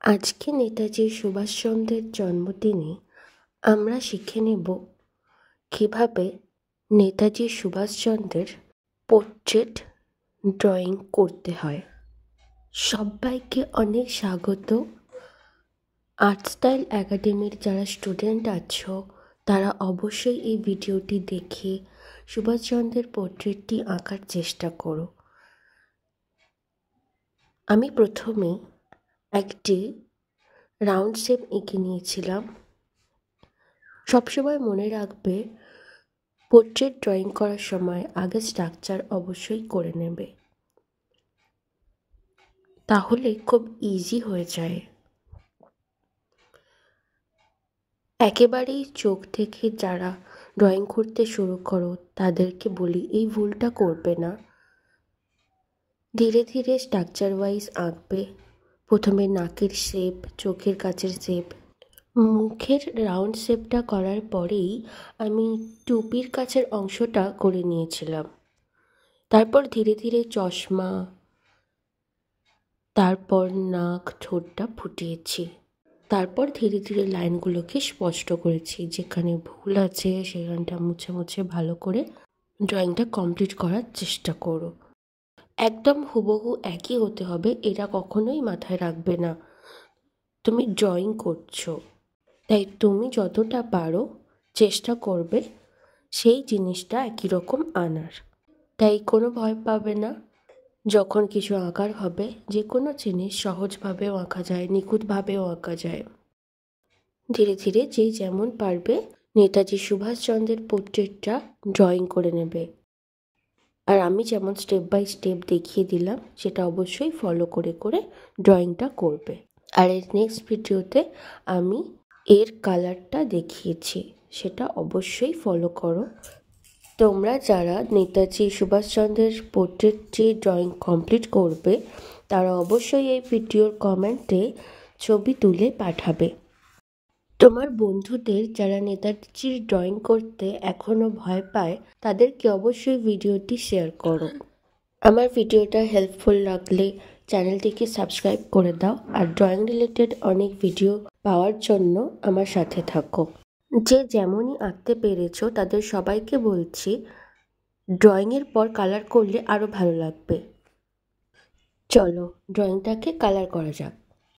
আজকে নেতাজি সুভাষচন্দ্রের জন্মদিনে আমরা শিখে নেব কীভাবে নেতাজি সুভাষচন্দ্রের পোর্ট্রেট ড্রয়িং করতে হয়। সবাইকে অনেক স্বাগত। আর্ট স্টাইল একাডেমির যারা স্টুডেন্ট আছো তারা অবশ্যই এই ভিডিওটি দেখে সুভাষচন্দ্রের পোর্ট্রেটটি আঁকার চেষ্টা করো। আমি প্রথমে একটি রাউন্ড শেপ এঁকে নিয়েছিলাম। সবসময় মনে রাখবে, পোর্ট্রেট ড্রয়িং করার সময় আগে স্ট্রাকচার অবশ্যই করে নেবে, তাহলে খুব ইজি হয়ে যায়। একেবারেই চোখ থেকে যারা ড্রয়িং করতে শুরু করো তাদেরকে বলি এই ভুলটা করবে না। ধীরে ধীরে স্ট্রাকচার ওয়াইজ আঁকবে। প্রথমে নাকের শেপ, চোখের কাছের শেপ, মুখের রাউন্ড শেপটা করার পরেই আমি টুপির কাছের অংশটা করে নিয়েছিলাম। তারপর ধীরে ধীরে চশমা, তারপর নাক, ঠোঁটটা ফুটিয়েছি। তারপর ধীরে ধীরে লাইনগুলোকে স্পষ্ট করেছি। যেখানে ভুল আছে সেখানটা মুছে মুছে ভালো করে ড্রয়িংটা কমপ্লিট করার চেষ্টা করো। একদম হুবহু একই হতে হবে এটা কখনোই মাথায় রাখবে না। তুমি ড্রয়িং করছো, তাই তুমি যতটা পারো চেষ্টা করবে সেই জিনিসটা একই রকম আনার। তাই কোনো ভয় পাবে না। যখন কিছু আঁকার হবে, যে কোনো জিনিস সহজভাবেও আঁকা যায়, নিখুঁতভাবেও আঁকা যায়। ধীরে ধীরে যে যেমন পারবে নেতাজি সুভাষচন্দ্রের পোর্ট্রেটটা ড্রয়িং করে নেবে। আর আমি যেমন স্টেপ বাই স্টেপ দেখিয়ে দিলাম সেটা অবশ্যই ফলো করে করে ড্রয়িংটা করবে। আর এর নেক্সট ভিডিওতে আমি এর কালারটা দেখিয়েছি, সেটা অবশ্যই ফলো করো। তোমরা যারা নেতাজি সুভাষচন্দ্রের পোর্ট্রেটটি ড্রয়িং কমপ্লিট করবে তারা অবশ্যই এই ভিডিওর কমেন্টে ছবি তুলে পাঠাবে। তোমার বন্ধুদের যারা নেতাজির ড্রয়িং করতে এখনও ভয় পায় তাদেরকে অবশ্যই ভিডিওটি শেয়ার করো। আমার ভিডিওটা হেল্পফুল লাগলে চ্যানেলটিকে সাবস্ক্রাইব করে দাও। আর ড্রয়িং রিলেটেড অনেক ভিডিও পাওয়ার জন্য আমার সাথে থাকো। যে যেমনই আঁকতে পেরেছো তাদের সবাইকে বলছি, ড্রয়িংয়ের পর কালার করলে আরও ভালো লাগবে। চলো ড্রয়িংটাকে কালার করা যাক।